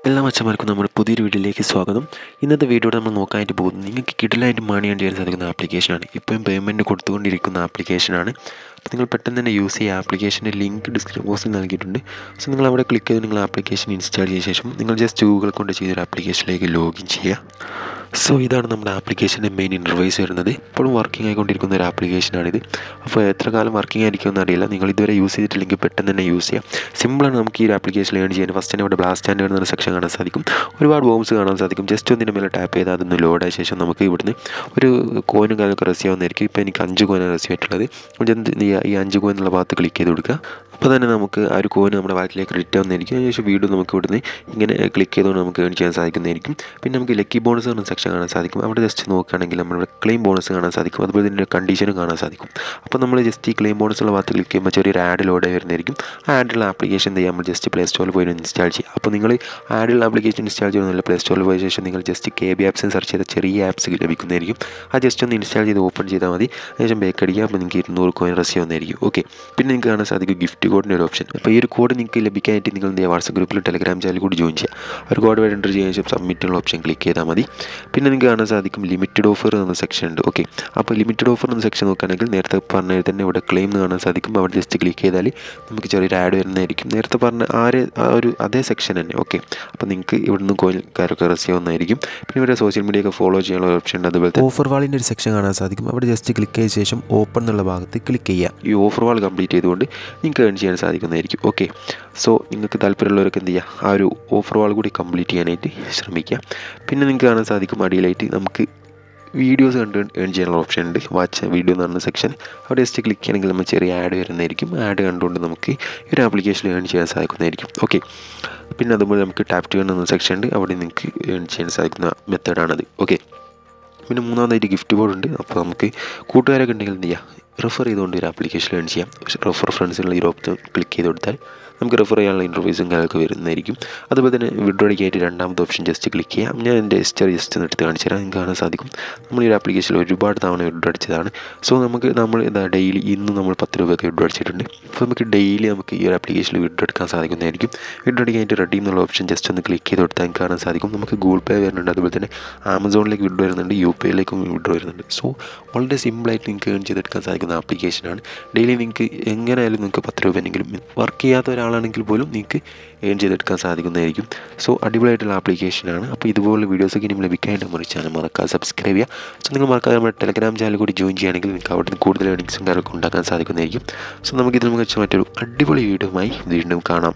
എല്ലാ മച്ചന്മാർക്കും നമ്മുടെ പുതിയൊരു വീഡിയോയിലേക്ക് സ്വാഗതം. ഇന്നത്തെ വീഡിയോയുടെ നമ്മൾ നോക്കാനായിട്ട് പോകുന്നത് നിങ്ങൾക്ക് കിടിലായിട്ട് മണി ഏൺ ചെയ്യാൻ സാധിക്കുന്ന ആപ്ലിക്കേഷനാണ്. ഇപ്പം പേയ്മെൻറ്റ് കൊടുത്തുകൊണ്ടിരിക്കുന്ന ആപ്ലിക്കേഷനാണ്. അപ്പോൾ നിങ്ങൾ പെട്ടെന്ന് തന്നെ യൂസ് ചെയ്യുക. ആപ്ലിക്കേഷൻ്റെ ലിങ്ക് ഡിസ്ക്രിപ്ഷൻ ബോക്സിൽ നൽകിയിട്ടുണ്ട്. സോ നിങ്ങൾ അവിടെ ക്ലിക്ക് ചെയ്ത് നിങ്ങൾ ആപ്ലിക്കേഷൻ ഇൻസ്റ്റാൾ ചെയ്ത ശേഷം നിങ്ങൾ ജസ്റ്റ് ഗൂഗിൾ കൊണ്ട് ചെയ്തൊരു ആപ്ലിക്കേഷനിലേക്ക് ലോഗിൻ ചെയ്യുക. സോ ഇതാണ് നമ്മുടെ ആപ്ലിക്കേഷൻ്റെ മെയിൻ ഇൻ്റർഫേസ് വരുന്നത്. ഇപ്പോഴും വർക്കിംഗ് ആയിക്കൊണ്ടിരിക്കുന്ന ഒരു ആപ്ലിക്കേഷനാണിത്. അപ്പോൾ എത്ര കാലം വർക്കിംഗ് ആയിരിക്കുമെന്ന് അറിയില്ല. നിങ്ങൾ ഇതുവരെ യൂസ് ചെയ്തിട്ടില്ലെങ്കിൽ പെട്ടെന്ന് തന്നെ യൂസ് ചെയ്യാം. സിമ്പിളാണ് നമുക്ക് ഈ ഒരു ആപ്ലിക്കേഷൻ ഏൺ ചെയ്യാൻ. ഫസ്റ്റ് തന്നെ ഇവിടെ ബ്ലാസ്റ്റ് ആൻഡ് എന്ന സെക്ഷൻ കാണാൻ സാധിക്കും. ഒരുപാട് ബോംസ് കാണാൻ സാധിക്കും. ജസ്റ്റ് ഒന്നിൻ്റെ മേലെ ടാപ്പ് ചെയ്താൽ അതൊന്ന് ലോഡായ ശേഷം നമുക്ക് ഇവിടുന്ന് ഒരു കോയിനും കാര്യമൊക്കെ റിസീവ് ആവുന്നതായിരിക്കും. ഇപ്പോൾ എനിക്ക് 5 കോയിനാണ് റിസീവ് ആയിട്ടുള്ളത്. ഈ 5 കോയിൻ എന്നുള്ള ഭാഗത്ത് ക്ലിക്ക് ചെയ്ത് കൊടുക്കുക. അപ്പോൾ തന്നെ നമുക്ക് ആ ഒരു കോയിൻ നമ്മുടെ വാലറ്റിലേക്ക് ക്രെഡിറ്റ് ആവുന്നതായിരിക്കും. അതിനുശേഷം വീണ്ടും നമുക്ക് ഇവിടുന്ന് ഇങ്ങനെ ക്ലിക്ക് ചെയ്തുകൊണ്ട് നമുക്ക് ഏൺ ചെയ്യാൻ സാധിക്കുന്നതായിരിക്കും. പിന്നെ നമുക്ക് ലക്കി ബോണസ് എന്ന സെക്ഷൻ കാണാൻ സാധിക്കും. അവിടെ ജസ്റ്റ് നോക്കുകയാണെങ്കിൽ നമ്മുടെ ക്ലെയിം ബോണസ് കാണാൻ സാധിക്കും. അതുപോലെ തന്നെ കണ്ടീഷനും കാണാൻ സാധിക്കും. അപ്പോൾ നമ്മൾ ജസ്റ്റ് ഈ ക്ലെയിം ബോണസ് ഉള്ള ഭാഗത്ത് ക്ലിക്ക് ചെയ്യുമ്പോൾ ചെറിയൊരു ആഡ് ലോഡ് വരുന്നതായിരിക്കും. ആ ആഡുള്ള ആപ്ലിക്കേഷൻ എന്ത് ചെയ്യാം, നമ്മൾ ജസ്റ്റ് പ്ലേ സ്റ്റോറിൽ പോയി ഇൻസ്റ്റാൾ ചെയ്യുക. അപ്പോൾ നിങ്ങൾ ആഡുള്ള ആപ്ലിക്കേഷൻ ഇൻസ്റ്റാൾ ചെയ്യുന്നില്ല, പ്ലേ സ്റ്റോറിൽ പോയ ശേഷം നിങ്ങൾ ജസ്റ്റ് KB ആപ്സ് സെർച്ച് ചെയ്ത ചെറിയ ആപ്സ് ലഭിക്കുന്നതായിരിക്കും. ആ ജസ്റ്റ് ഒന്ന് ഇൻസ്റ്റാൾ ചെയ്ത് ഓപ്പൺ ചെയ്താൽ മതി. അതിനുശേഷം ബേക്ക് അടിക്കുക. അപ്പോൾ നിങ്ങൾക്ക് 200 കോയിൻ റിസീവ് ആവുന്നതായിരിക്കും. ഓക്കെ, പിന്നെ നിങ്ങൾക്ക് കാണാൻ സാധിക്കും ഗിഫ്റ്റ് കോഡിൻ്റെ ഒരു ഓപ്ഷൻ. അപ്പോൾ ഈ ഒരു കോഡ് നിങ്ങൾക്ക് ലഭിക്കാനായിട്ട് നിങ്ങൾ എന്ത് ചെയ്യുക, വാട്സപ്പ് ഗ്രൂപ്പിൽ ടെലഗ്രാം ചാനൽ കൂടി ജോയിൻ ചെയ്യുക. ഒരു കോഡ് വഴി എൻ്റർ ചെയ്യാൻ ശേഷം സബ്മിറ്റുള്ള ഓപ്ഷൻ ക്ലിക്ക് ചെയ്താൽ മതി. പിന്നെ നിങ്ങൾക്ക് കാണാൻ സാധിക്കും ലിമിറ്റഡ് ഓഫർ എന്ന സെക്ഷൻ ഉണ്ട്. ഓക്കെ, അപ്പോൾ ലിമിറ്റഡ് ഓഫർ എന്ന സെക്ഷൻ നോക്കുകയാണെങ്കിൽ നേരത്തെ പറഞ്ഞ തന്നെ ഇവിടെ ക്ലെയിം എന്ന് കാണാൻ സാധിക്കും. അവിടെ ജസ്റ്റ് ക്ലിക്ക് ചെയ്താൽ നമുക്ക് ചെറിയൊരു ആഡ് വരുന്നതായിരിക്കും. നേരത്തെ പറഞ്ഞ അതേ സെക്ഷൻ തന്നെ. ഓക്കെ, അപ്പോൾ നിങ്ങൾക്ക് ഇവിടുന്ന് കോയിൻകാരൊക്കെ റിസീവ് ആവുന്നതായിരിക്കും. പിന്നെ ഇവിടെ സോഷ്യൽ മീഡിയ ഒക്കെ ഫോളോ ചെയ്യാനുള്ള ഓപ്ഷൻ ഉണ്ട്. അതുപോലെ ഓഫർ വാളിൻ്റെ ഒരു സെക്ഷൻ കാണാൻ സാധിക്കും. അവിടെ ജസ്റ്റ് ക്ലിക്ക് ചെയ്ത ശേഷം ഓപ്പൺ എന്നുള്ള ഭാഗത്ത് ക്ലിക്ക് ചെയ്യുക. ഈ ഓഫർ വാൾ കംപ്ലീറ്റ് ചെയ്തുകൊണ്ട് നിങ്ങൾക്ക് ഏൺ ചെയ്യാൻ സാധിക്കുന്നതായിരിക്കും. ഓക്കെ, സോ നിങ്ങൾക്ക് താല്പര്യമുള്ളവർക്ക് എന്ത് ചെയ്യുക, ആ ഒരു ഓഫർ വാൾ കൂടി കംപ്ലീറ്റ് ചെയ്യാനായിട്ട് ശ്രമിക്കുക. പിന്നെ നിങ്ങൾക്ക് കാണാൻ സാധിക്കും അടിയിലായിട്ട് നമുക്ക് വീഡിയോസ് കണ്ട് ഏൺ ചെയ്യാനുള്ള ഓപ്ഷൻ ഉണ്ട്. വാച്ച് വീഡിയോ എന്ന് പറഞ്ഞ സെക്ഷൻ. അവിടെ ജസ്റ്റ് ക്ലിക്ക് ചെയ്യണമെങ്കിൽ നമ്മൾ ചെറിയ ആഡ് വരുന്നതായിരിക്കും. ആഡ് കണ്ടുകൊണ്ട് നമുക്ക് ഈ ഒരു ആപ്ലിക്കേഷൻ ഏൺ ചെയ്യാൻ സാധിക്കുന്നതായിരിക്കും. ഓക്കെ, പിന്നെ അതുപോലെ നമുക്ക് ടാപ്പ് ടു ഏൺ എന്ന സെക്ഷൻ ഉണ്ട്. അവിടെ നിങ്ങൾക്ക് ഏൺ ചെയ്യാൻ സാധിക്കുന്ന മെത്തേഡാണത്. ഓക്കെ, പിന്നെ മൂന്നാമതായിട്ട് ഗിഫ്റ്റ് ബോർഡ് ഉണ്ട്. അപ്പോൾ നമുക്ക് കൂട്ടുകാരൊക്കെ ഉണ്ടെങ്കിൽ എന്ത് ചെയ്യുക, റെഫർ ചെയ്തുകൊണ്ട് ഒരു ആപ്ലിക്കേഷൻ ഏൺ ചെയ്യാം. റെഫർ ഫ്രണ്ട്സിനുള്ള ഈ ഓപ്ഷൻ ക്ലിക്ക് ചെയ്ത് കൊടുത്താൽ നമുക്ക് റെഫർ ചെയ്യാനുള്ള ഇൻ്റർവ്യൂസും കാര്യമൊക്കെ വരുന്നതായിരിക്കും. അതുപോലെ തന്നെ വിഡ്രോയ്ക്കായിട്ട് രണ്ടാമത്തെ ഓപ്ഷൻ ജസ്റ്റ് ക്ലിക്ക് ചെയ്യാം. ഞാൻ എൻ്റെ ഹിസ്റ്ററി ജസ്റ്റ് ഒന്ന് എടുത്ത് കാണിച്ചു തരാം. നിങ്ങൾക്ക് കാണാൻ സാധിക്കും നമ്മൾ ഈ ഒരു ആപ്ലിക്കേഷനിൽ ഒരുപാട് തവണ വിഡ്രോ അടിച്ചതാണ്. സോ നമ്മൾ ഡെയിലി ഇന്ന് നമ്മൾ 10 രൂപയൊക്കെ വിഡ്രോ അടിച്ചിട്ടുണ്ട്. അപ്പോൾ നമുക്ക് ഡെയിലി നമുക്ക് ഈ ഒരു ആപ്ലിക്കേഷനിൽ വിഡ്രോ എടുക്കാൻ സാധിക്കുന്നതായിരിക്കും. വിഡ്രോ അടിക്കാനായിട്ട് റെഡീം എന്നുള്ള ഓപ്ഷൻ ജസ്റ്റ് ഒന്ന് ക്ലിക്ക് ചെയ്ത് കൊടുത്താൽ നിങ്ങൾക്ക് കാണാൻ സാധിക്കും നമുക്ക് ഗൂഗിൾ പേ വരുന്നുണ്ട്. അതുപോലെ തന്നെ ആമസോണിലേക്ക് വിഡ്രോ വരുന്നുണ്ട്, UPIയിലേക്കും വിഡ്രോ വരുന്നുണ്ട്. സോ വളരെ സിമ്പിളായിട്ട് നിങ്ങൾക്ക് ഏൺ ചെയ്തെടുക്കാൻ സാധിക്കുന്ന ആപ്ലിക്കേഷനാണ്. ഡെയിലി നിങ്ങൾക്ക് എങ്ങനെയായാലും നിങ്ങൾക്ക് 10 രൂപ എങ്കിലും വർക്ക് ചെയ്യാത്ത ഒരാളാണെങ്കിൽ പോലും നിങ്ങൾക്ക് ഏൺ ചെയ്തെടുക്കാൻ സാധിക്കുന്നതായിരിക്കും. സോ അടിപൊളിയായിട്ടുള്ള ആപ്ലിക്കേഷനാണ്. അപ്പോൾ ഇതുപോലുള്ള വീഡിയോസൊക്കെ ഇനി ലഭിക്കാനായിട്ട് നമ്മുടെ ചാനൽ മറക്കാതെ സബ്സ്ക്രൈബ് ചെയ്യുക. സോ നിങ്ങൾ മറക്കാതെ നമ്മുടെ ടെലഗ്രാം ചാനൽ കൂടി ജോയിൻ ചെയ്യുകയാണെങ്കിൽ നിങ്ങൾക്ക് അവിടെ നിന്ന് കൂടുതൽ ഏർണിങ്സും കാര്യമൊക്കെ ഉണ്ടാക്കാൻ സാധിക്കുന്നതായിരിക്കും. സോ നമുക്കിതിൽ മികച്ച മറ്റൊരു അടിപൊളി വീഡിയോയുമായി വീണ്ടും കാണാം.